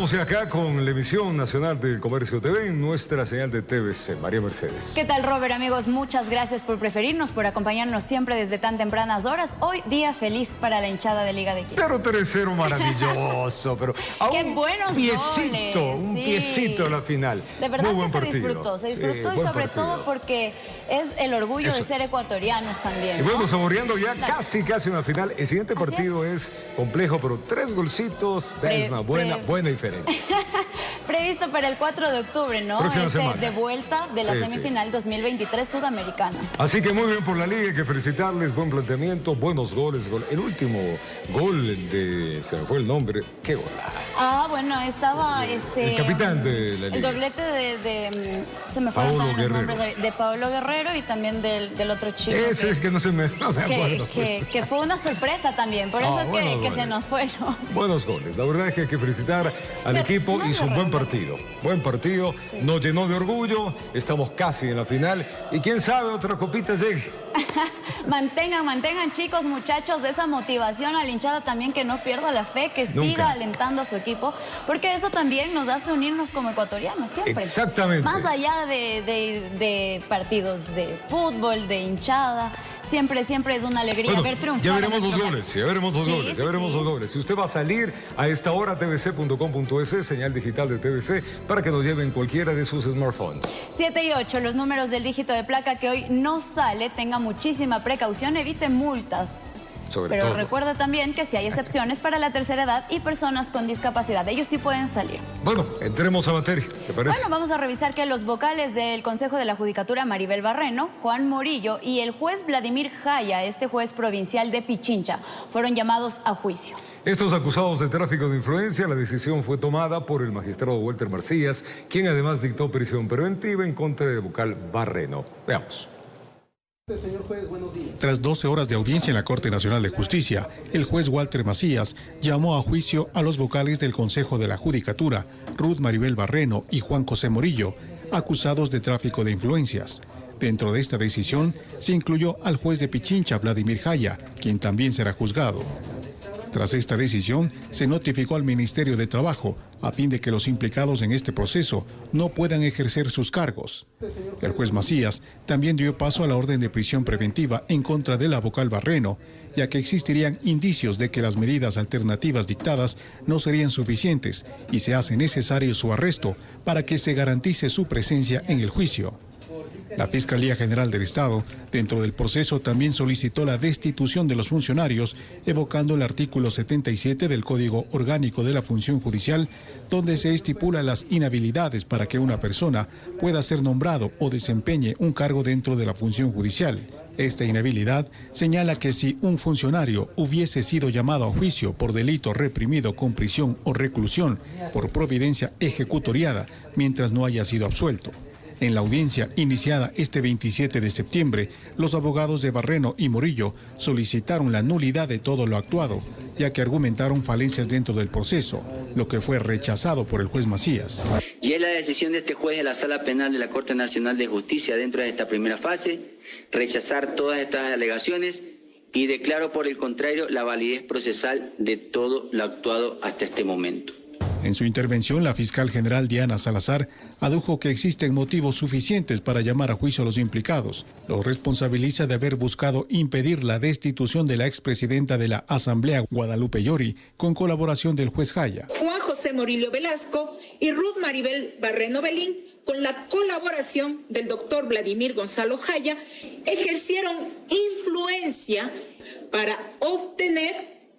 Estamos ya acá con la emisión nacional del Comercio TV en nuestra señal de TVC. María Mercedes. ¿Qué tal, Robert? Amigos, muchas gracias por preferirnos, por acompañarnos siempre desde tan tempranas horas. Hoy, día feliz para la hinchada de Liga de Quito. Pero 3-0 maravilloso, pero a ¡Qué un buenos piecito, goles! un Sí. piecito a la final. De verdad Muy buen que se partido. disfrutó Sí, y buen sobre partido. todo porque es el orgullo Eso de es. ser ecuatorianos también, Y ¿no? bueno, saboreando ya Claro. casi una final. El siguiente Así partido es complejo, pero 3 golcitos es una buena diferencia. Previsto para el 4 de octubre, ¿no? Próxima semana. De vuelta de la Sí, semifinal 2023 sudamericana. Así que muy bien por la liga, hay que felicitarles, buen planteamiento, buenos goles. El último gol de, se me fue el nombre, qué golazo. Ah, bueno, estaba El capitán de la liga. El doblete se me fueron Paolo también los Guerrero. nombres de Paolo Guerrero y también del otro chico. Ese es que no me acuerdo. Que fue una sorpresa también, por eso es buenos que se goles. nos fueron. Buenos goles, la verdad es que hay que felicitar al Pero equipo. no Hizo un lo buen recuerdo. partido. Buen partido, nos llenó de orgullo, estamos casi en la final y quién sabe otra copita llegue. Mantengan chicos, muchachos, de esa motivación a la hinchada también, que no pierda la fe, que Nunca. siga alentando a su equipo, porque eso también nos hace unirnos como ecuatorianos siempre. Exactamente. Más allá de partidos de fútbol, de hinchada, siempre es una alegría Bueno, ver triunfar. ya veremos a los nuestro goles, país. ya veremos los Sí, goles, ya sí, veremos sí. los goles. Si usted va a salir a esta hora, tvc.com.es, señal digital de TVC, para que nos lleven cualquiera de sus smartphones. 7 y 8, los números del dígito de placa que hoy no sale, tenga muchísima precaución, evite multas. Sobre Pero todo. recuerda también que si hay excepciones para la tercera edad y personas con discapacidad, ellos sí pueden salir. Bueno, entremos a materia, ¿te parece? Bueno, vamos a revisar que los vocales del Consejo de la Judicatura, Maribel Barreno, Juan Morillo y el juez Vladimir Jaya, este juez provincial de Pichincha, fueron llamados a juicio. Estos acusados de tráfico de influencia, la decisión fue tomada por el magistrado Walter Macías, quien además dictó prisión preventiva en contra del vocal Barreno. Veamos. Señor juez, buenos días. Tras 12 horas de audiencia en la Corte Nacional de Justicia, el juez Walter Macías llamó a juicio a los vocales del Consejo de la Judicatura, Ruth Maribel Barreno y Juan José Morillo, acusados de tráfico de influencias. Dentro de esta decisión se incluyó al juez de Pichincha, Vladimir Jaya, quien también será juzgado. Tras esta decisión, se notificó al Ministerio de Trabajo a fin de que los implicados en este proceso no puedan ejercer sus cargos. El juez Macías también dio paso a la orden de prisión preventiva en contra de la vocal Barreno, ya que existirían indicios de que las medidas alternativas dictadas no serían suficientes y se hace necesario su arresto para que se garantice su presencia en el juicio. La Fiscalía General del Estado, dentro del proceso, también solicitó la destitución de los funcionarios, evocando el artículo 77 del Código Orgánico de la Función Judicial, donde se estipula las inhabilidades para que una persona pueda ser nombrado o desempeñe un cargo dentro de la función judicial. Esta inhabilidad señala que si un funcionario hubiese sido llamado a juicio por delito reprimido con prisión o reclusión por providencia ejecutoriada mientras no haya sido absuelto. En la audiencia iniciada este 27 de septiembre, los abogados de Barreno y Morillo solicitaron la nulidad de todo lo actuado, ya que argumentaron falencias dentro del proceso, lo que fue rechazado por el juez Macías. Y es la decisión de este juez de la Sala Penal de la Corte Nacional de Justicia dentro de esta primera fase, rechazar todas estas alegaciones y declaro por el contrario la validez procesal de todo lo actuado hasta este momento. En su intervención, la fiscal general Diana Salazar adujo que existen motivos suficientes para llamar a juicio a los implicados. Los responsabiliza de haber buscado impedir la destitución de la expresidenta de la Asamblea, Guadalupe Llori, con colaboración del juez Jaya. Juan José Morillo Velasco y Ruth Maribel Barreno Belín, con la colaboración del doctor Vladimir Gonzalo Jaya, ejercieron influencia para obtener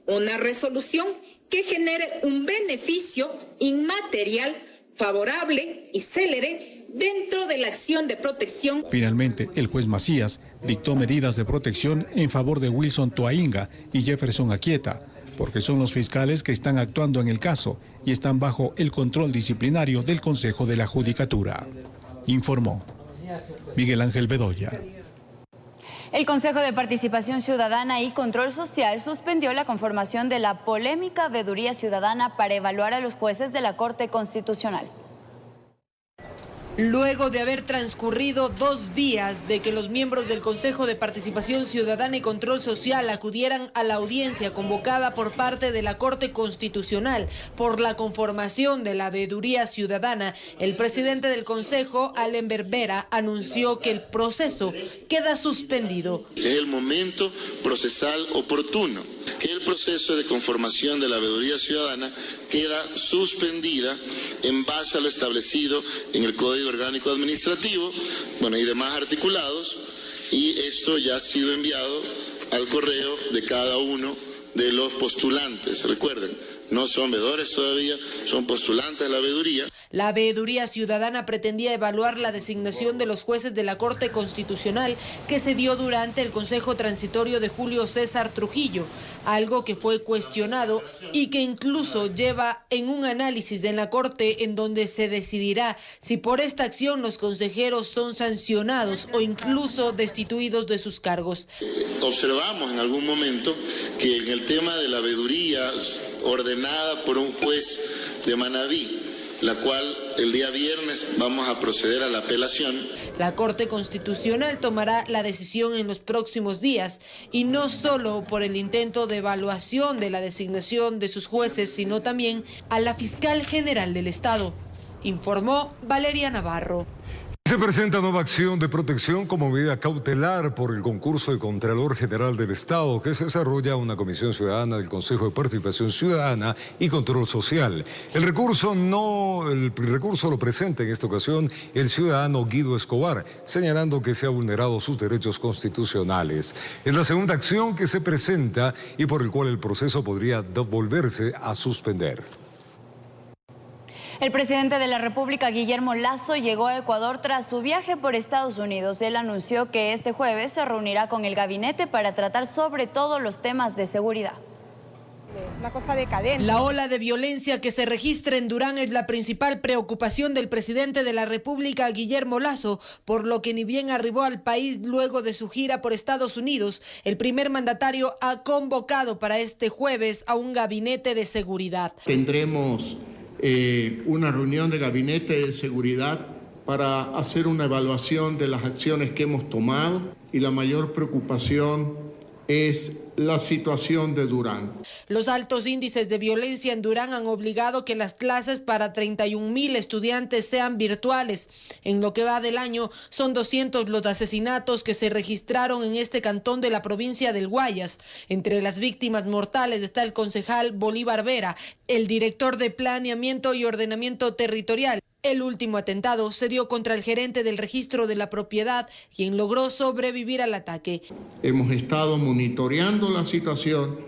una resolución que genere un beneficio inmaterial favorable y célere dentro de la acción de protección. Finalmente, el juez Macías dictó medidas de protección en favor de Wilson Toainga y Jefferson Aquieta, porque son los fiscales que están actuando en el caso y están bajo el control disciplinario del Consejo de la Judicatura. Informó Miguel Ángel Bedoya. El Consejo de Participación Ciudadana y Control Social suspendió la conformación de la polémica veeduría ciudadana para evaluar a los jueces de la Corte Constitucional. Luego de haber transcurrido 2 días de que los miembros del Consejo de Participación Ciudadana y Control Social acudieran a la audiencia convocada por parte de la Corte Constitucional por la conformación de la Veeduría Ciudadana, el presidente del Consejo, Allen Berbera, anunció que el proceso queda suspendido. Es el momento procesal oportuno, que el proceso de conformación de la Veeduría Ciudadana queda suspendida en base a lo establecido en el Código Orgánico Administrativo, y demás articulados, y esto ya ha sido enviado al correo de cada uno de los postulantes. Recuerden, no son veedores todavía, son postulantes de la veeduría. La Veeduría Ciudadana pretendía evaluar la designación de los jueces de la Corte Constitucional que se dio durante el Consejo Transitorio de Julio César Trujillo, algo que fue cuestionado y que incluso lleva en un análisis en la Corte en donde se decidirá si por esta acción los consejeros son sancionados o incluso destituidos de sus cargos. Observamos en algún momento que en el tema de la veeduría ordenada por un juez de Manabí, la cual el día viernes vamos a proceder a la apelación. La Corte Constitucional tomará la decisión en los próximos días, y no solo por el intento de evaluación de la designación de sus jueces, sino también a la Fiscal General del Estado, informó Valeria Navarro. Se presenta nueva acción de protección como medida cautelar por el concurso de Contralor General del Estado que se desarrolla una comisión ciudadana del Consejo de Participación Ciudadana y Control Social. El recurso lo presenta en esta ocasión el ciudadano Guido Escobar, señalando que se ha vulnerado sus derechos constitucionales. Es la segunda acción que se presenta y por el cual el proceso podría volverse a suspender. El presidente de la República, Guillermo Lasso, llegó a Ecuador tras su viaje por Estados Unidos. Él anunció que este jueves se reunirá con el gabinete para tratar sobre todo los temas de seguridad. Una cosa decadente. La ola de violencia que se registra en Durán es la principal preocupación del presidente de la República, Guillermo Lasso, por lo que ni bien arribó al país luego de su gira por Estados Unidos, el primer mandatario ha convocado para este jueves a un gabinete de seguridad. Tendremos una reunión de gabinete de seguridad para hacer una evaluación de las acciones que hemos tomado, y la mayor preocupación es la situación de Durán. Los altos índices de violencia en Durán han obligado que las clases para 31.000 estudiantes sean virtuales. En lo que va del año, son 200 los asesinatos que se registraron en este cantón de la provincia del Guayas. Entre las víctimas mortales está el concejal Bolívar Vera, el director de Planeamiento y Ordenamiento Territorial. El último atentado se dio contra el gerente del registro de la propiedad, quien logró sobrevivir al ataque. Hemos estado monitoreando la situación,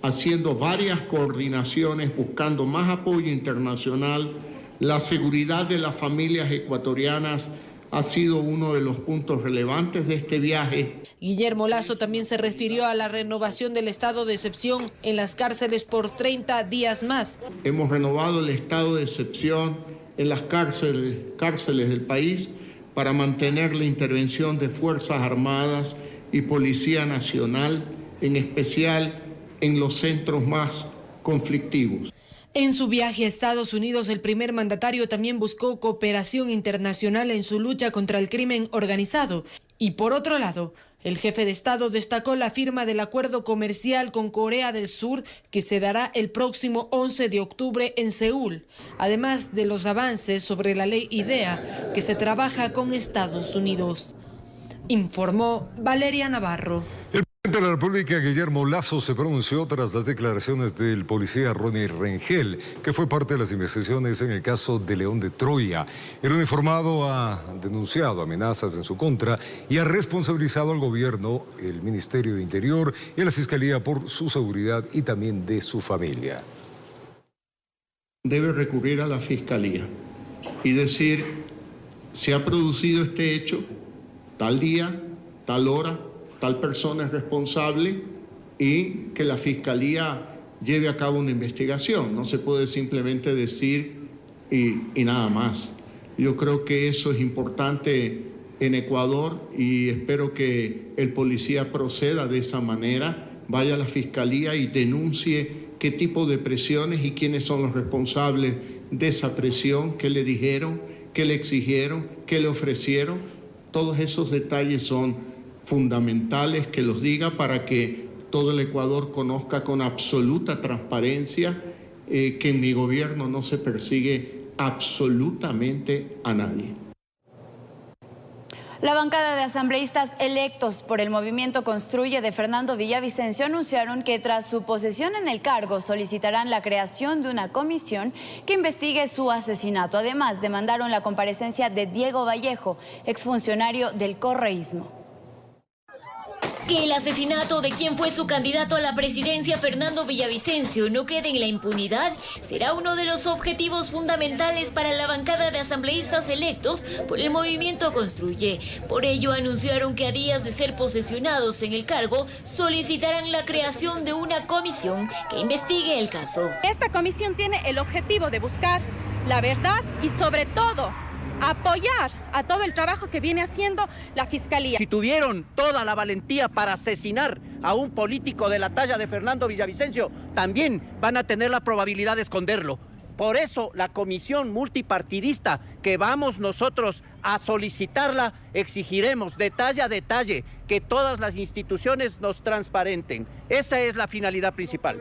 haciendo varias coordinaciones, buscando más apoyo internacional. La seguridad de las familias ecuatorianas ha sido uno de los puntos relevantes de este viaje. Guillermo Lasso también se refirió a la renovación del estado de excepción en las cárceles por 30 días más. Hemos renovado el estado de excepción en las cárceles del país para mantener la intervención de Fuerzas Armadas y Policía Nacional, en especial en los centros más conflictivos. En su viaje a Estados Unidos, el primer mandatario también buscó cooperación internacional en su lucha contra el crimen organizado. Y por otro lado, el jefe de Estado destacó la firma del acuerdo comercial con Corea del Sur que se dará el próximo 11 de octubre en Seúl, además de los avances sobre la ley IDEA que se trabaja con Estados Unidos. Informó Valeria Navarro. El presidente de la República, Guillermo Lasso, se pronunció tras las declaraciones del policía Ronnie Rengel, que fue parte de las investigaciones en el caso de León de Troya. El uniformado ha denunciado amenazas en su contra y ha responsabilizado al gobierno, el Ministerio de Interior y a la Fiscalía por su seguridad y también de su familia. Debe recurrir a la Fiscalía y decir: se ha producido este hecho, tal día, tal hora, tal persona es responsable, y que la Fiscalía lleve a cabo una investigación. No se puede simplemente decir y nada más. Yo creo que eso es importante en Ecuador y espero que el policía proceda de esa manera, vaya a la Fiscalía y denuncie qué tipo de presiones y quiénes son los responsables de esa presión, qué le dijeron, qué le exigieron, qué le ofrecieron. Todos esos detalles son fundamentales que los diga para que todo el Ecuador conozca con absoluta transparencia que en mi gobierno no se persigue absolutamente a nadie. La bancada de asambleístas electos por el movimiento Construye de Fernando Villavicencio anunciaron que tras su posesión en el cargo solicitarán la creación de una comisión que investigue su asesinato. Además, demandaron la comparecencia de Diego Vallejo, exfuncionario del correísmo. Que el asesinato de quien fue su candidato a la presidencia, Fernando Villavicencio, no quede en la impunidad será uno de los objetivos fundamentales para la bancada de asambleístas electos por el movimiento Construye. Por ello anunciaron que a días de ser posesionados en el cargo solicitarán la creación de una comisión que investigue el caso. Esta comisión tiene el objetivo de buscar la verdad y sobre todo apoyar a todo el trabajo que viene haciendo la Fiscalía. Si tuvieron toda la valentía para asesinar a un político de la talla de Fernando Villavicencio, también van a tener la probabilidad de esconderlo. Por eso la comisión multipartidista que vamos nosotros a solicitarla, exigiremos detalle a detalle que todas las instituciones nos transparenten. Esa es la finalidad principal.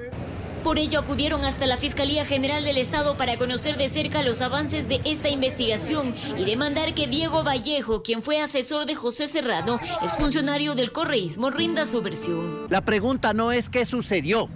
Por ello acudieron hasta la Fiscalía General del Estado para conocer de cerca los avances de esta investigación y demandar que Diego Vallejo, quien fue asesor de José Serrano, exfuncionario del correísmo, rinda su versión. La pregunta no es qué sucedió,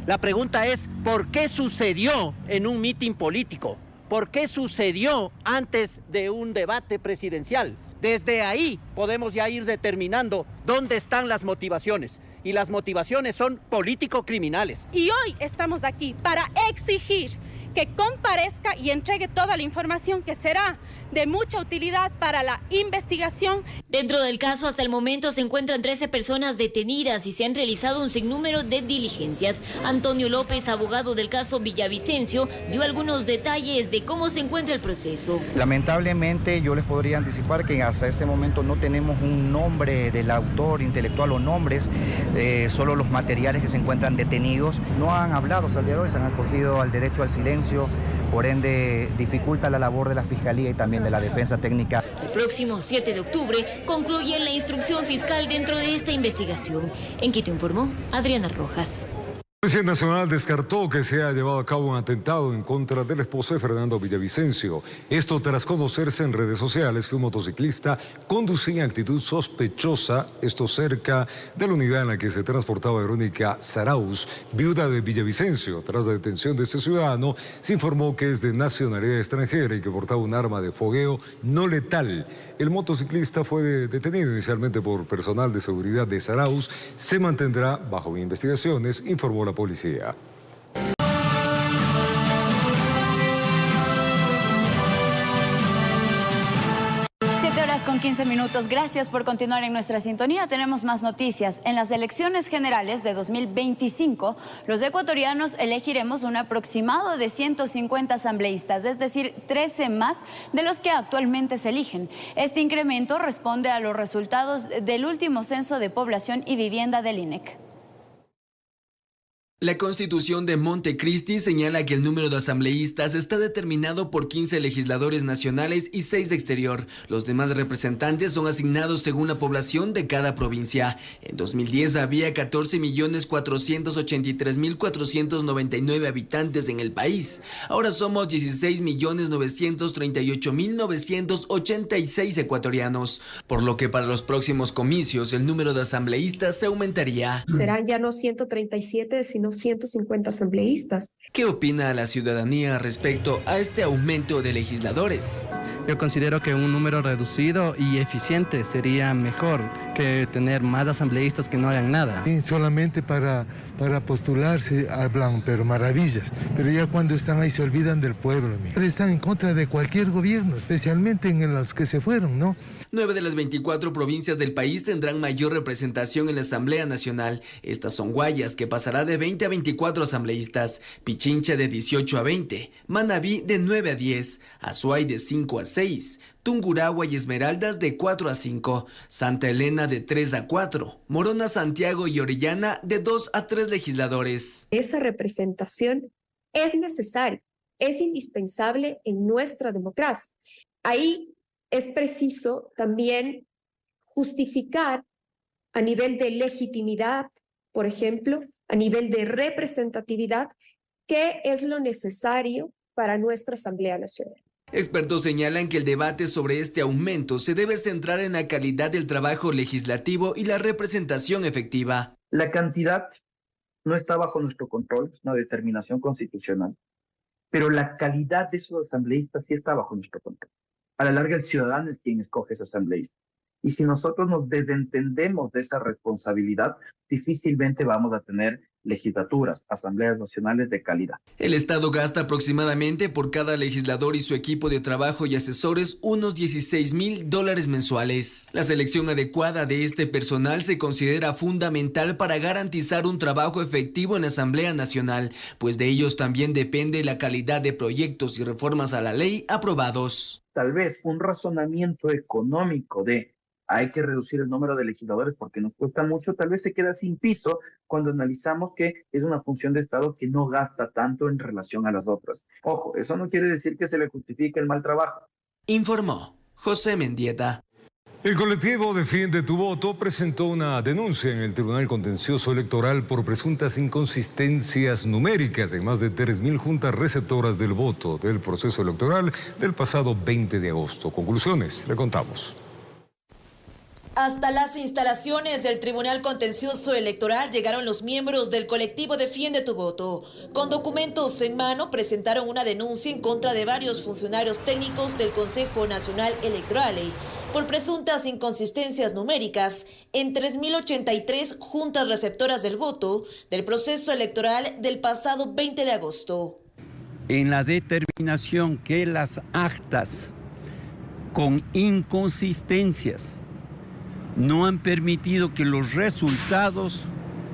la pregunta es por qué sucedió en un mitin político, por qué sucedió antes de un debate presidencial. Desde ahí podemos ya ir determinando dónde están las motivaciones. Y las motivaciones son político-criminales. Y hoy estamos aquí para exigir que comparezca y entregue toda la información que será de mucha utilidad para la investigación. Dentro del caso, hasta el momento se encuentran 13 personas detenidas y se han realizado un sinnúmero de diligencias. Antonio López, abogado del caso Villavicencio, dio algunos detalles de cómo se encuentra el proceso. Lamentablemente, yo les podría anticipar que hasta este momento no tenemos un nombre del autor intelectual o nombres, solo los materiales que se encuentran detenidos. No han hablado hasta el día de hoy, se han acogido al derecho al silencio. Por ende, dificulta la labor de la Fiscalía y también de la Defensa Técnica. El próximo 7 de octubre concluye la instrucción fiscal dentro de esta investigación. En Quito informó Adriana Rojas. La Policía Nacional descartó que se haya llevado a cabo un atentado en contra del esposo de Fernando Villavicencio. Esto tras conocerse en redes sociales que un motociclista conducía en actitud sospechosa, esto cerca de la unidad en la que se transportaba Verónica Zarauz, viuda de Villavicencio. Tras la detención de este ciudadano, se informó que es de nacionalidad extranjera y que portaba un arma de fogueo no letal. El motociclista fue detenido inicialmente por personal de seguridad de Zarauz. Se mantendrá bajo investigaciones, informó la policía. 7:15 a.m. Gracias por continuar en nuestra sintonía. Tenemos más noticias. En las elecciones generales de 2025, los ecuatorianos elegiremos un aproximado de 150 asambleístas, es decir, 13 más de los que actualmente se eligen. Este incremento responde a los resultados del último censo de población y vivienda del INEC. La Constitución de Montecristi señala que el número de asambleístas está determinado por 15 legisladores nacionales y 6 de exterior. Los demás representantes son asignados según la población de cada provincia. En 2010 había 14.483.499 habitantes en el país. Ahora somos 16.938.986 ecuatorianos, por lo que para los próximos comicios el número de asambleístas se aumentaría. Serán ya no 137, sino 150 asambleístas. ¿Qué opina la ciudadanía respecto a este aumento de legisladores? Yo considero que un número reducido y eficiente sería mejor que tener más asambleístas que no hagan nada. Solamente para postularse hablan, pero maravillas, pero ya cuando están ahí se olvidan del pueblo. Están en contra de cualquier gobierno, especialmente en los que se fueron, ¿no? 9 de las 24 provincias del país tendrán mayor representación en la Asamblea Nacional. Estas son Guayas, que pasará de 20 a 24 asambleístas, Pichincha de 18 a 20, Manabí de 9 a 10, Azuay de 5 a 6, Tungurahua y Esmeraldas de 4 a 5, Santa Elena de 3 a 4, Morona, Santiago y Orellana de 2 a 3 legisladores. Esa representación es necesaria, es indispensable en nuestra democracia. Ahí es preciso también justificar a nivel de legitimidad, por ejemplo, a nivel de representatividad, qué es lo necesario para nuestra Asamblea Nacional. Expertos señalan que el debate sobre este aumento se debe centrar en la calidad del trabajo legislativo y la representación efectiva. La cantidad no está bajo nuestro control, es una determinación constitucional, pero la calidad de esos asambleístas sí está bajo nuestro control. A la larga, el ciudadano es quien escoge ese asambleísta. Y si nosotros nos desentendemos de esa responsabilidad, difícilmente vamos a tener legislaturas, asambleas nacionales de calidad. El Estado gasta aproximadamente por cada legislador y su equipo de trabajo y asesores unos $16,000 mensuales. La selección adecuada de este personal se considera fundamental para garantizar un trabajo efectivo en la Asamblea Nacional, pues de ellos también depende la calidad de proyectos y reformas a la ley aprobados. Tal vez un razonamiento económico de hay que reducir el número de legisladores porque nos cuesta mucho, tal vez se queda sin piso cuando analizamos que es una función de Estado que no gasta tanto en relación a las otras. Ojo, eso no quiere decir que se le justifique el mal trabajo. Informó José Mendieta. El colectivo Defiende tu Voto presentó una denuncia en el Tribunal Contencioso Electoral por presuntas inconsistencias numéricas en más de 3.000 juntas receptoras del voto del proceso electoral del pasado 20 de agosto. Conclusiones, le contamos. Hasta las instalaciones del Tribunal Contencioso Electoral llegaron los miembros del colectivo Defiende tu Voto. Con documentos en mano presentaron una denuncia en contra de varios funcionarios técnicos del Consejo Nacional Electoral por presuntas inconsistencias numéricas en 3.083 juntas receptoras del voto del proceso electoral del pasado 20 de agosto. En la determinación que las actas con inconsistencias no han permitido que los resultados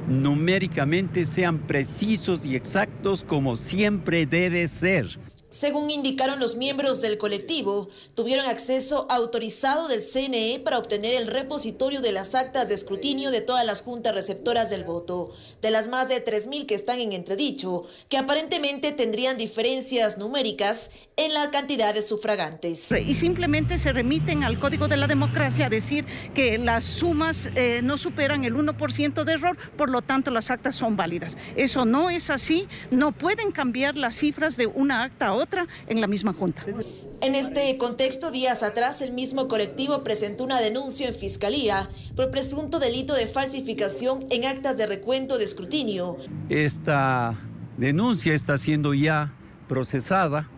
numéricamente sean precisos y exactos como siempre debe ser. Según indicaron los miembros del colectivo, tuvieron acceso autorizado del CNE para obtener el repositorio de las actas de escrutinio de todas las juntas receptoras del voto, de las más de 3.000 que están en entredicho, que aparentemente tendrían diferencias numéricas en la cantidad de sufragantes. Y simplemente se remiten al Código de la Democracia a decir que las sumas no superan el 1% de error, por lo tanto las actas son válidas. Eso no es así, no pueden cambiar las cifras de una acta a otra en la misma junta. En este contexto, días atrás, el mismo colectivo presentó una denuncia en Fiscalía por presunto delito de falsificación en actas de recuento de escrutinio. Esta denuncia está siendo ya procesada.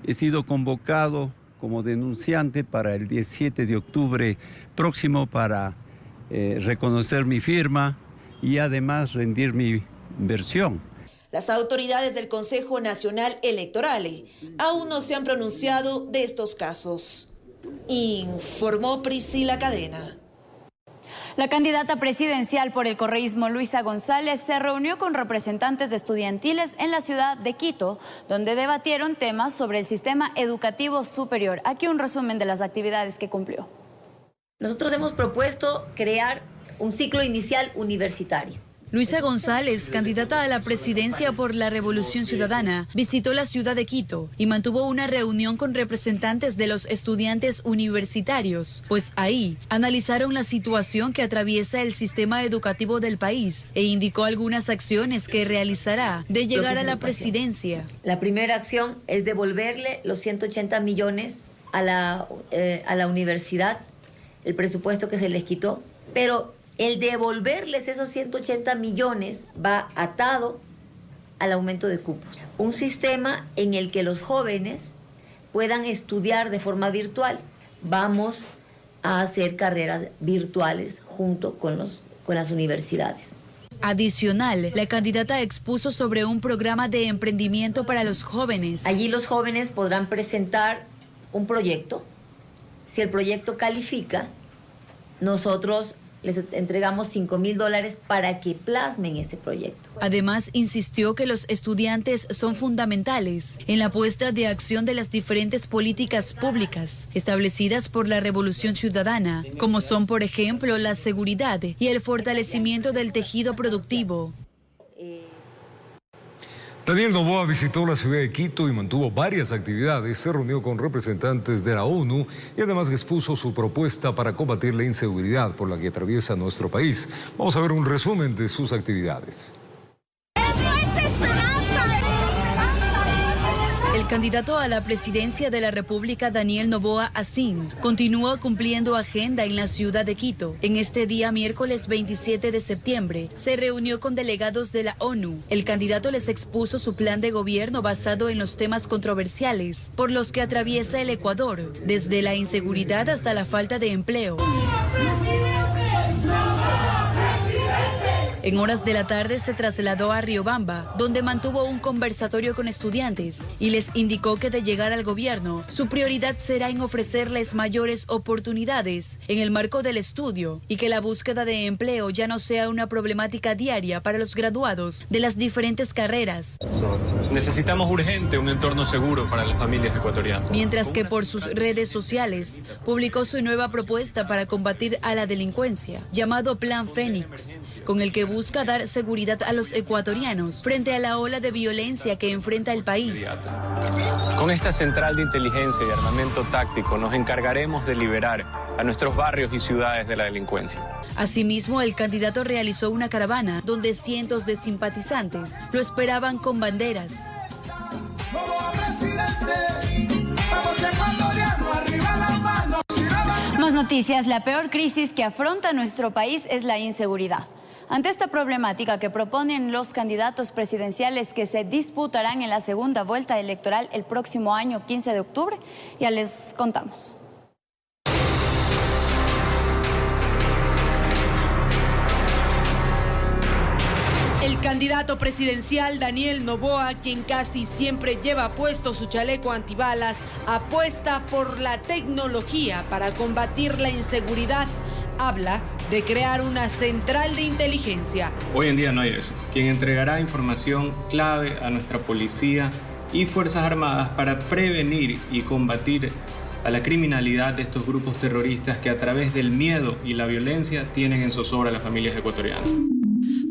He sido convocado como denunciante para el 17 de octubre próximo para reconocer mi firma y además rendir mi versión. Las autoridades del Consejo Nacional Electoral aún no se han pronunciado de estos casos. Informó Priscila Cadena. La candidata presidencial por el correísmo, Luisa González, se reunió con representantes de estudiantiles en la ciudad de Quito, donde debatieron temas sobre el sistema educativo superior. Aquí un resumen de las actividades que cumplió. Nosotros hemos propuesto crear un ciclo inicial universitario. Luisa González, candidata a la presidencia por la Revolución Ciudadana, visitó la ciudad de Quito y mantuvo una reunión con representantes de los estudiantes universitarios, pues ahí analizaron la situación que atraviesa el sistema educativo del país e indicó algunas acciones que realizará de llegar a la presidencia. La primera acción es devolverle los 180 millones a la universidad, el presupuesto que se les quitó, pero el devolverles esos 180 millones va atado al aumento de cupos. Un sistema en el que los jóvenes puedan estudiar de forma virtual. Vamos a hacer carreras virtuales junto con las universidades. Adicional, la candidata expuso sobre un programa de emprendimiento para los jóvenes. Allí los jóvenes podrán presentar un proyecto. Si el proyecto califica, nosotros les entregamos $5,000 para que plasmen ese proyecto. Además, insistió que los estudiantes son fundamentales en la puesta de acción de las diferentes políticas públicas establecidas por la Revolución Ciudadana, como son, por ejemplo, la seguridad y el fortalecimiento del tejido productivo. Daniel Noboa visitó la ciudad de Quito y mantuvo varias actividades. Se reunió con representantes de la ONU y además expuso su propuesta para combatir la inseguridad por la que atraviesa nuestro país. Vamos a ver un resumen de sus actividades. El candidato a la presidencia de la República, Daniel Noboa Acín, continúa cumpliendo agenda en la ciudad de Quito. En este día, miércoles 27 de septiembre, se reunió con delegados de la ONU. El candidato les expuso su plan de gobierno basado en los temas controversiales por los que atraviesa el Ecuador, desde la inseguridad hasta la falta de empleo. En horas de la tarde se trasladó a Riobamba, donde mantuvo un conversatorio con estudiantes y les indicó que de llegar al gobierno, su prioridad será en ofrecerles mayores oportunidades en el marco del estudio y que la búsqueda de empleo ya no sea una problemática diaria para los graduados de las diferentes carreras. Necesitamos urgente un entorno seguro para las familias ecuatorianas. Mientras que por sus redes sociales publicó su nueva propuesta para combatir a la delincuencia, llamado Plan Fénix, con el que busca dar seguridad a los ecuatorianos frente a la ola de violencia que enfrenta el país. Con esta central de inteligencia y armamento táctico nos encargaremos de liberar a nuestros barrios y ciudades de la delincuencia. Asimismo, el candidato realizó una caravana donde cientos de simpatizantes lo esperaban con banderas. Más noticias. La peor crisis que afronta nuestro país es la inseguridad. Ante esta problemática que proponen los candidatos presidenciales que se disputarán en la segunda vuelta electoral el próximo año 15 de octubre, ya les contamos. El candidato presidencial Daniel Noboa, quien casi siempre lleva puesto su chaleco antibalas, apuesta por la tecnología para combatir la inseguridad. Habla de crear una central de inteligencia. Hoy en día no hay eso. Quien entregará información clave a nuestra policía y Fuerzas Armadas para prevenir y combatir a la criminalidad de estos grupos terroristas que a través del miedo y la violencia tienen en zozobra a las familias ecuatorianas.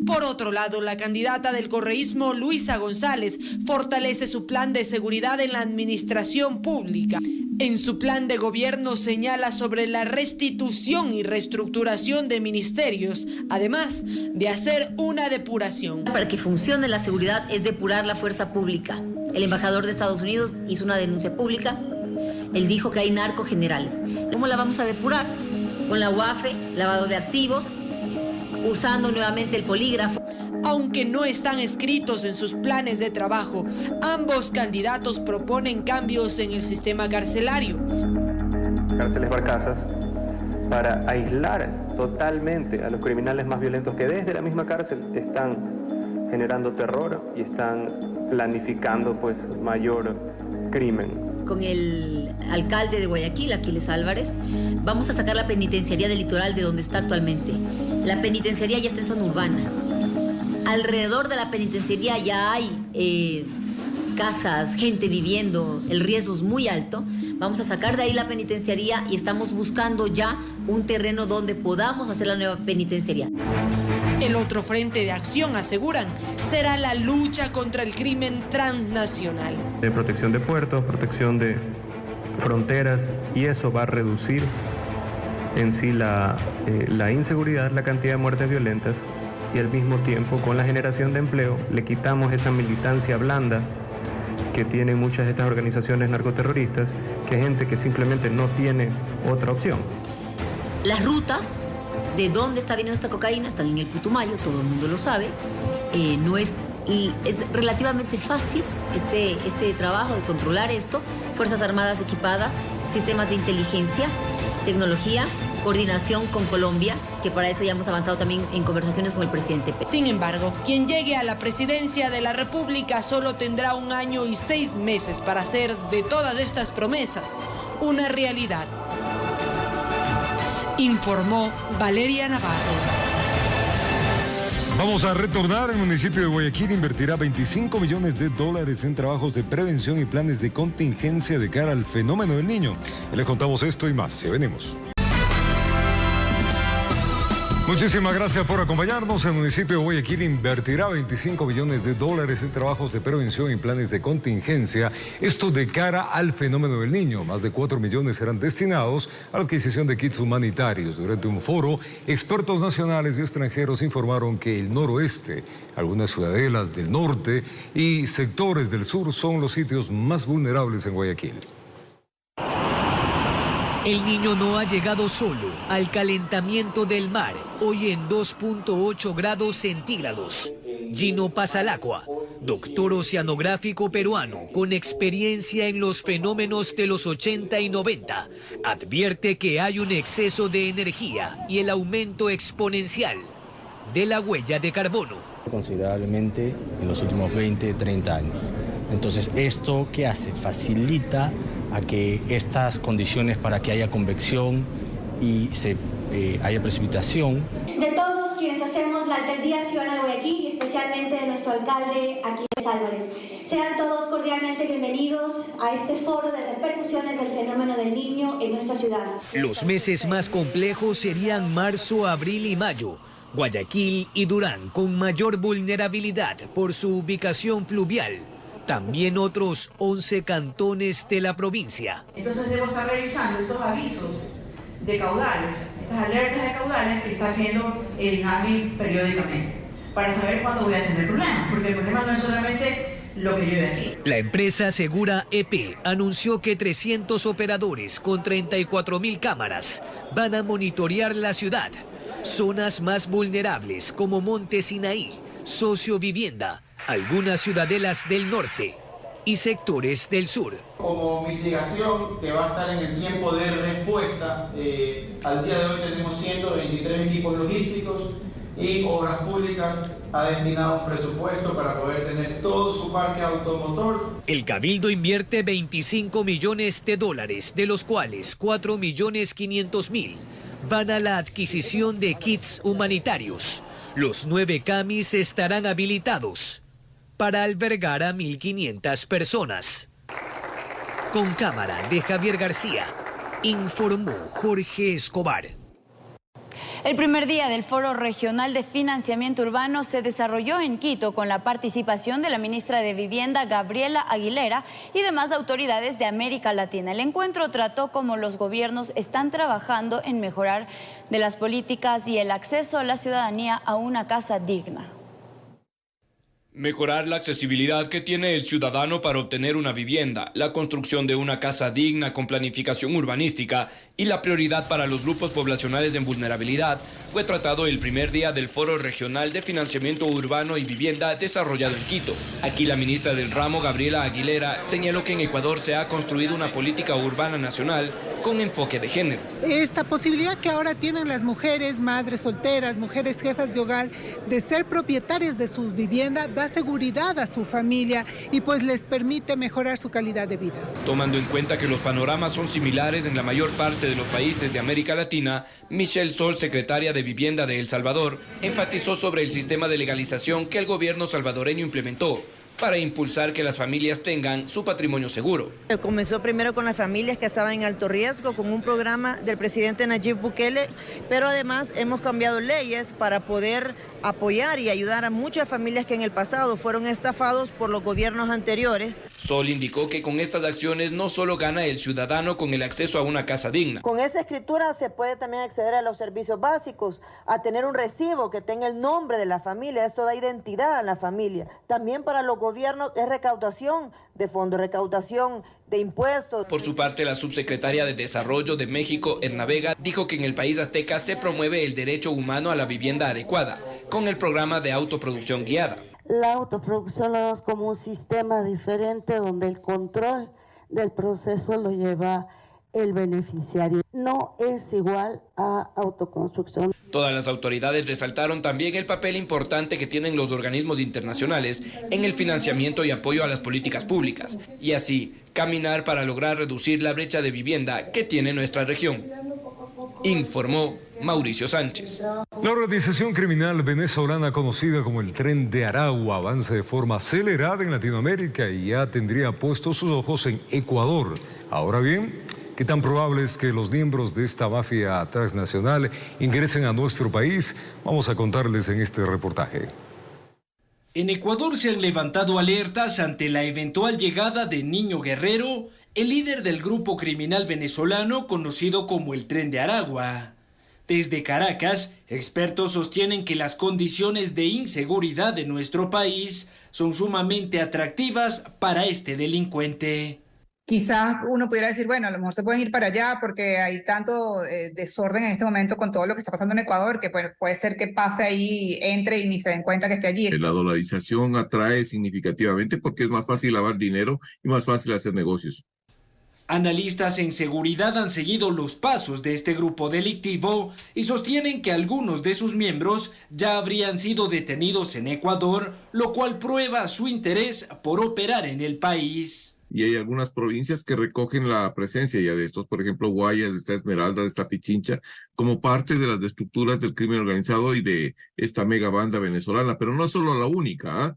Por otro lado, la candidata del correísmo, Luisa González, fortalece su plan de seguridad en la administración pública. En su plan de gobierno señala sobre la restitución y reestructuración de ministerios, además de hacer una depuración. Para que funcione la seguridad es depurar la fuerza pública. El embajador de Estados Unidos hizo una denuncia pública. Él dijo que hay narcogenerales. ¿Cómo la vamos a depurar? Con la UAFE, lavado de activos, usando nuevamente el polígrafo. Aunque no están escritos en sus planes de trabajo, ambos candidatos proponen cambios en el sistema carcelario. Cárceles Barcazas para aislar totalmente a los criminales más violentos que desde la misma cárcel están generando terror y están planificando pues mayor crimen. Con el alcalde de Guayaquil, Aquiles Álvarez, vamos a sacar la penitenciaría del litoral de donde está actualmente. La penitenciaría ya está en zona urbana. Alrededor de la penitenciaría ya hay casas, gente viviendo, el riesgo es muy alto. Vamos a sacar de ahí la penitenciaría y estamos buscando ya un terreno donde podamos hacer la nueva penitenciaría. El otro frente de acción, aseguran, será la lucha contra el crimen transnacional. De protección de puertos, protección de fronteras, y eso va a reducir en sí la inseguridad, la cantidad de muertes violentas, y al mismo tiempo con la generación de empleo le quitamos esa militancia blanda que tienen muchas de estas organizaciones narcoterroristas, que es gente que simplemente no tiene otra opción. Las rutas de dónde está viniendo esta cocaína están en el Putumayo, todo el mundo lo sabe. Es relativamente fácil este trabajo de controlar esto. Fuerzas Armadas equipadas, sistemas de inteligencia, tecnología, coordinación con Colombia, que para eso ya hemos avanzado también en conversaciones con el presidente Petro. Sin embargo, quien llegue a la presidencia de la República solo tendrá 1 año y 6 meses para hacer de todas estas promesas una realidad. Informó Valeria Navarro. Vamos a retornar. El municipio de Guayaquil invertirá $25 millones en trabajos de prevención y planes de contingencia de cara al fenómeno del Niño. Les contamos esto y más. Ya venimos. Muchísimas gracias por acompañarnos. El municipio de Guayaquil invertirá 25 millones de dólares en trabajos de prevención y planes de contingencia. Esto de cara al fenómeno del Niño. Más de 4 millones serán destinados a la adquisición de kits humanitarios. Durante un foro, expertos nacionales y extranjeros informaron que el noroeste, algunas ciudadelas del norte y sectores del sur son los sitios más vulnerables en Guayaquil. El Niño no ha llegado solo al calentamiento del mar, hoy en 2.8 grados centígrados. Gino Pasalacqua, doctor oceanográfico peruano con experiencia en los fenómenos de los 80 y 90, advierte que hay un exceso de energía y el aumento exponencial de la huella de carbono. Considerablemente en los últimos 20, 30 años. Entonces, ¿esto qué hace? Facilita a que estas condiciones para que haya convección y haya precipitación. De todos quienes hacemos la alcaldía ciudadana de Guayaquil y especialmente de nuestro alcalde Aquiles Álvarez. Sean todos cordialmente bienvenidos a este foro de repercusiones del fenómeno del Niño en nuestra ciudad. Los meses más complejos serían marzo, abril y mayo. Guayaquil y Durán con mayor vulnerabilidad por su ubicación fluvial. También otros 11 cantones de la provincia. Entonces debo estar revisando estos avisos de caudales, estas alertas de caudales que está haciendo el INAVI periódicamente, para saber cuándo voy a tener problemas, porque el problema no es solamente lo que llueve aquí. La empresa Segura EP anunció que 300 operadores con 34.000 cámaras van a monitorear la ciudad. Zonas más vulnerables como Monte Sinaí, Sociovivienda, algunas ciudadelas del norte y sectores del sur. Como mitigación que va a estar en el tiempo de respuesta, al día de hoy tenemos 123 equipos logísticos y Obras Públicas ha destinado un presupuesto para poder tener todo su parque automotor. El Cabildo invierte 25 millones de dólares, de los cuales 4.500.000 van a la adquisición de kits humanitarios. Los 9 CAMIs estarán habilitados para albergar a 1.500 personas. Con cámara de Javier García, informó Jorge Escobar. El primer día del Foro Regional de Financiamiento Urbano se desarrolló en Quito con la participación de la ministra de Vivienda, Gabriela Aguilera, y demás autoridades de América Latina. El encuentro trató cómo los gobiernos están trabajando en mejorar de las políticas y el acceso a la ciudadanía a una casa digna. Mejorar la accesibilidad que tiene el ciudadano para obtener una vivienda, la construcción de una casa digna con planificación urbanística y la prioridad para los grupos poblacionales en vulnerabilidad fue tratado el primer día del Foro Regional de Financiamiento Urbano y Vivienda desarrollado en Quito. Aquí la ministra del ramo, Gabriela Aguilera, señaló que en Ecuador se ha construido una política urbana nacional con enfoque de género. Esta posibilidad que ahora tienen las mujeres, madres solteras, mujeres jefas de hogar, de ser propietarias de su vivienda, da seguridad a su familia y pues les permite mejorar su calidad de vida. Tomando en cuenta que los panoramas son similares en la mayor parte de los países de América Latina, Michelle Sol, secretaria de Vivienda de El Salvador, enfatizó sobre el sistema de legalización que el gobierno salvadoreño implementó para impulsar que las familias tengan su patrimonio seguro. Comenzó primero con las familias que estaban en alto riesgo, con un programa del presidente Nayib Bukele, pero además hemos cambiado leyes para poder apoyar y ayudar a muchas familias que en el pasado fueron estafados por los gobiernos anteriores. Sol indicó que con estas acciones no solo gana el ciudadano con el acceso a una casa digna. Con esa escritura se puede también acceder a los servicios básicos, a tener un recibo que tenga el nombre de la familia, esto da identidad a la familia. También para los gobiernos es recaudación de fondos, recaudación de impuestos. Por su parte, la subsecretaria de Desarrollo de México, Edna Vega, dijo que en el país azteca se promueve el derecho humano a la vivienda adecuada, con el programa de autoproducción guiada. La autoproducción lo vemos como un sistema diferente donde el control del proceso lo lleva el beneficiario. No es igual a autoconstrucción. Todas las autoridades resaltaron también el papel importante que tienen los organismos internacionales en el financiamiento y apoyo a las políticas públicas, y así caminar para lograr reducir la brecha de vivienda que tiene nuestra región. Informó Mauricio Sánchez. La organización criminal venezolana conocida como el Tren de Aragua avanza de forma acelerada en Latinoamérica y ya tendría puestos sus ojos en Ecuador. Ahora bien, ¿Qué tan probable es que los miembros de esta mafia transnacional ingresen a nuestro país? Vamos a contarles en este reportaje. En Ecuador se han levantado alertas ante la eventual llegada de Niño Guerrero, el líder del grupo criminal venezolano conocido como el Tren de Aragua. Desde Caracas, expertos sostienen que las condiciones de inseguridad de nuestro país son sumamente atractivas para este delincuente. Quizás uno pudiera decir, bueno, a lo mejor se pueden ir para allá porque hay tanto desorden en este momento con todo lo que está pasando en Ecuador que puede ser que pase ahí, entre y ni se den cuenta que esté allí. La dolarización atrae significativamente porque es más fácil lavar dinero y más fácil hacer negocios. Analistas en seguridad han seguido los pasos de este grupo delictivo y sostienen que algunos de sus miembros ya habrían sido detenidos en Ecuador, lo cual prueba su interés por operar en el país. Y hay algunas provincias que recogen la presencia ya de estos, por ejemplo, Guayas, esta Esmeralda, esta Pichincha, como parte de las estructuras del crimen organizado y de esta mega banda venezolana, pero no solo la única,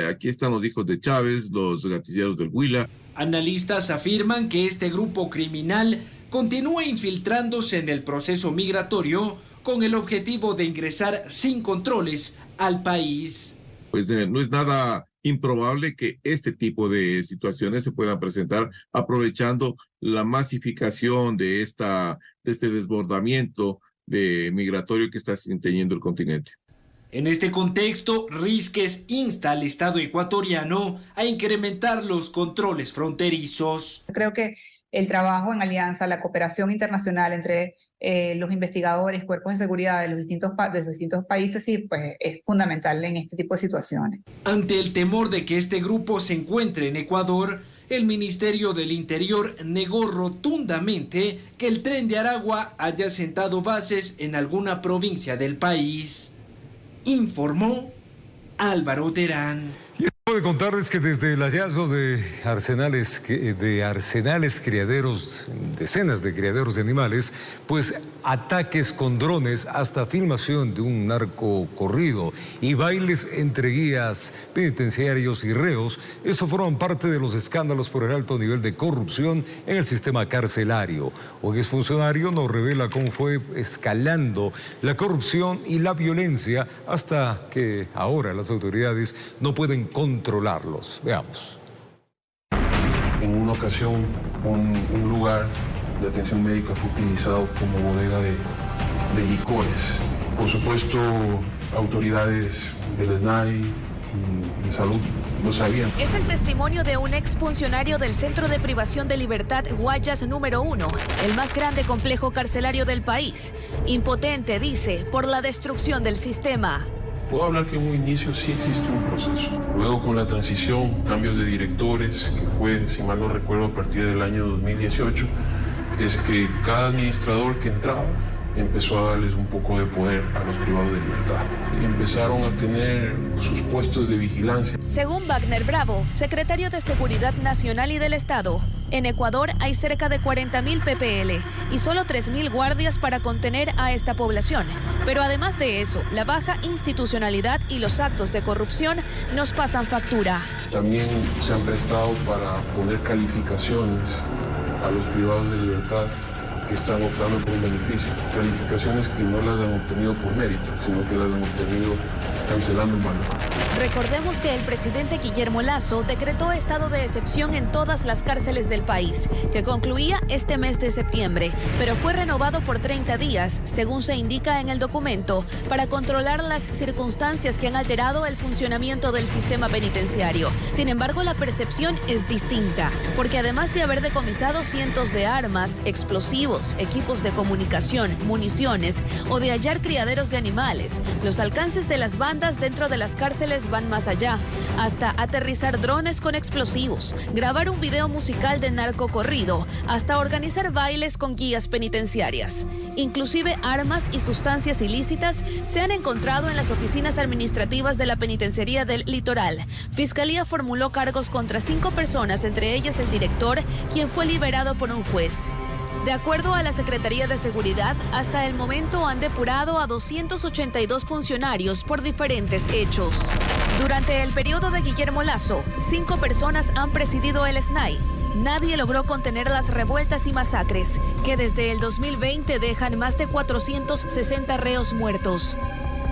aquí están los hijos de Chávez, los gatilleros del Huila. Analistas afirman que este grupo criminal continúa infiltrándose en el proceso migratorio con el objetivo de ingresar sin controles al país. Pues no es nada improbable que este tipo de situaciones se puedan presentar aprovechando la masificación de este desbordamiento migratorio que está teniendo el continente. En este contexto, Rizquez insta al Estado ecuatoriano a incrementar los controles fronterizos. Creo que el trabajo en alianza, la cooperación internacional entre los investigadores, cuerpos de seguridad de los distintos países, sí, pues es fundamental en este tipo de situaciones. Ante el temor de que este grupo se encuentre en Ecuador, el Ministerio del Interior negó rotundamente que el Tren de Aragua haya sentado bases en alguna provincia del país. Informó Álvaro Terán. Y puedo contarles que desde el hallazgo de arsenales criaderos, decenas de criaderos de animales, pues ataques con drones hasta filmación de un narco corrido y bailes entre guías penitenciarios y reos, eso forman parte de los escándalos por el alto nivel de corrupción en el sistema carcelario. Un exfuncionario nos revela cómo fue escalando la corrupción y la violencia hasta que ahora las autoridades no pueden controlarlos. Veamos. En una ocasión, un lugar de atención médica fue utilizado como bodega de licores. Por supuesto, autoridades del SNAI y de salud lo sabían. Es el testimonio de un exfuncionario del Centro de Privación de Libertad Guayas número 1, el más grande complejo carcelario del país. Impotente, dice, por la destrucción del sistema. Puedo hablar que en un inicio sí existió un proceso. Luego con la transición, cambios de directores, que fue, si mal no recuerdo, a partir del año 2018, es que cada administrador que entraba empezó a darles un poco de poder a los privados de libertad. Y empezaron a tener sus puestos de vigilancia. Según Wagner Bravo, secretario de Seguridad Nacional y del Estado, en Ecuador hay cerca de 40.000 PPL y solo 3.000 guardias para contener a esta población. Pero además de eso, la baja institucionalidad y los actos de corrupción nos pasan factura. También se han prestado para poner calificaciones a los privados de libertad que están optando por un beneficio. Calificaciones que no las han obtenido por mérito, sino que las han obtenido cancelando un valor. Recordemos que el presidente Guillermo Lasso decretó estado de excepción en todas las cárceles del país, que concluía este mes de septiembre, pero fue renovado por 30 días, según se indica en el documento, para controlar las circunstancias que han alterado el funcionamiento del sistema penitenciario. Sin embargo, la percepción es distinta, porque además de haber decomisado cientos de armas, explosivos, equipos de comunicación, municiones o de hallar criaderos de animales, los alcances de las bandas dentro de las cárceles van más allá, hasta aterrizar drones con explosivos, grabar un video musical de narco corrido, hasta organizar bailes con guías penitenciarias. Inclusive armas y sustancias ilícitas se han encontrado en las oficinas administrativas de la Penitenciaría del Litoral. Fiscalía formuló cargos contra 5 personas, entre ellas el director, quien fue liberado por un juez. De acuerdo a la Secretaría de Seguridad, hasta el momento han depurado a 282 funcionarios por diferentes hechos. Durante el periodo de Guillermo Lasso, 5 personas han presidido el SNAI. nadie logró contener las revueltas y masacres, que desde el 2020 dejan más de 460 reos muertos.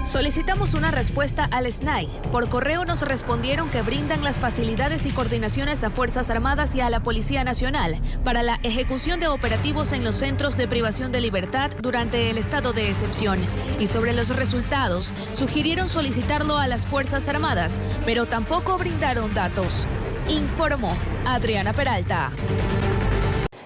Solicitamos una respuesta al SNAI. Por correo nos respondieron que brindan las facilidades y coordinaciones a Fuerzas Armadas y a la Policía Nacional para la ejecución de operativos en los centros de privación de libertad durante el estado de excepción. Y sobre los resultados, sugirieron solicitarlo a las Fuerzas Armadas, pero tampoco brindaron datos. Informó Adriana Peralta.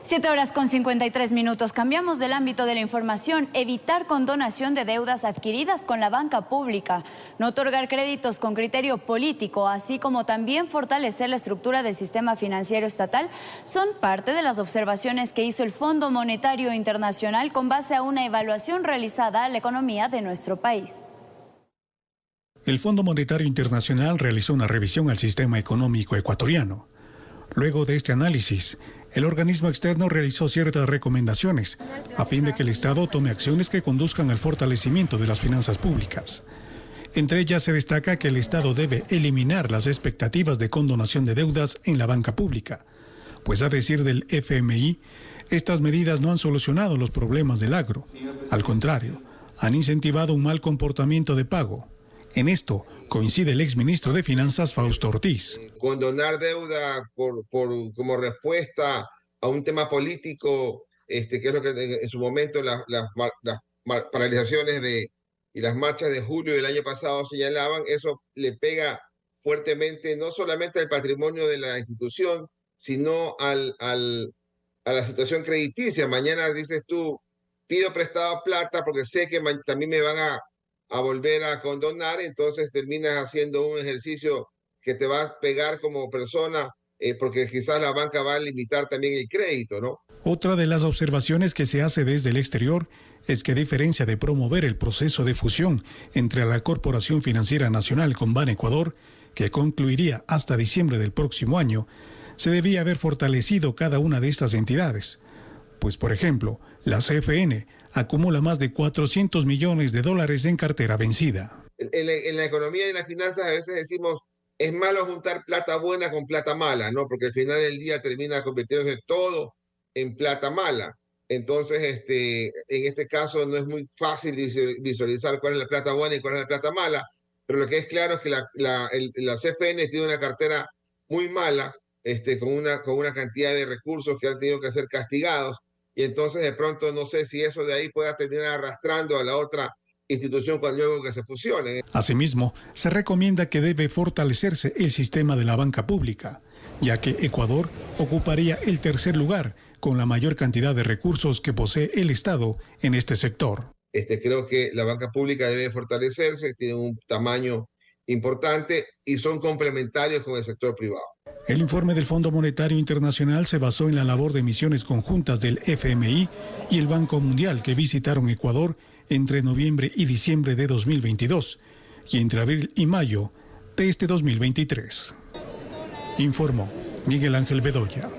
7:53. Cambiamos del ámbito de la información. Evitar condonación de deudas adquiridas con la banca pública, no otorgar créditos con criterio político, así como también fortalecer la estructura del sistema financiero estatal, son parte de las observaciones que hizo el Fondo Monetario Internacional con base a una evaluación realizada a la economía de nuestro país. El Fondo Monetario Internacional realizó una revisión al sistema económico ecuatoriano. Luego de este análisis, el organismo externo realizó ciertas recomendaciones a fin de que el Estado tome acciones que conduzcan al fortalecimiento de las finanzas públicas. Entre ellas se destaca que el Estado debe eliminar las expectativas de condonación de deudas en la banca pública, pues a decir del FMI, estas medidas no han solucionado los problemas del agro. Al contrario, han incentivado un mal comportamiento de pago. En esto coincide el exministro de Finanzas, Fausto Ortiz. Condonar deuda como respuesta a un tema político, que es lo que en su momento las paralizaciones y las marchas de julio del año pasado señalaban, eso le pega fuertemente no solamente al patrimonio de la institución, sino a la situación crediticia. Mañana dices tú, pido prestado plata porque sé que también me van a volver a condonar, entonces terminas haciendo un ejercicio que te va a pegar como persona, porque quizás la banca va a limitar también el crédito, ¿no? Otra de las observaciones que se hace desde el exterior es que a diferencia de promover el proceso de fusión entre la Corporación Financiera Nacional con Banecuador, que concluiría hasta diciembre del próximo año, se debía haber fortalecido cada una de estas entidades. Pues, por ejemplo, la CFN acumula más de $400 millones en cartera vencida. En la economía y en las finanzas a veces decimos, es malo juntar plata buena con plata mala, ¿no? Porque al final del día termina convirtiéndose todo en plata mala. Entonces, en este caso no es muy fácil visualizar cuál es la plata buena y cuál es la plata mala, pero lo que es claro es que la CFN tiene una cartera muy mala, con una cantidad de recursos que han tenido que ser castigados, y entonces de pronto no sé si eso de ahí pueda terminar arrastrando a la otra institución cuando luego que se fusione. Asimismo, se recomienda que debe fortalecerse el sistema de la banca pública, ya que Ecuador ocuparía el tercer lugar con la mayor cantidad de recursos que posee el Estado en este sector. Creo que la banca pública debe fortalecerse, tiene un tamaño importante y son complementarios con el sector privado. El informe del Fondo Monetario Internacional se basó en la labor de misiones conjuntas del FMI y el Banco Mundial que visitaron Ecuador entre noviembre y diciembre de 2022 y entre abril y mayo de este 2023. Informó Miguel Ángel Bedoya.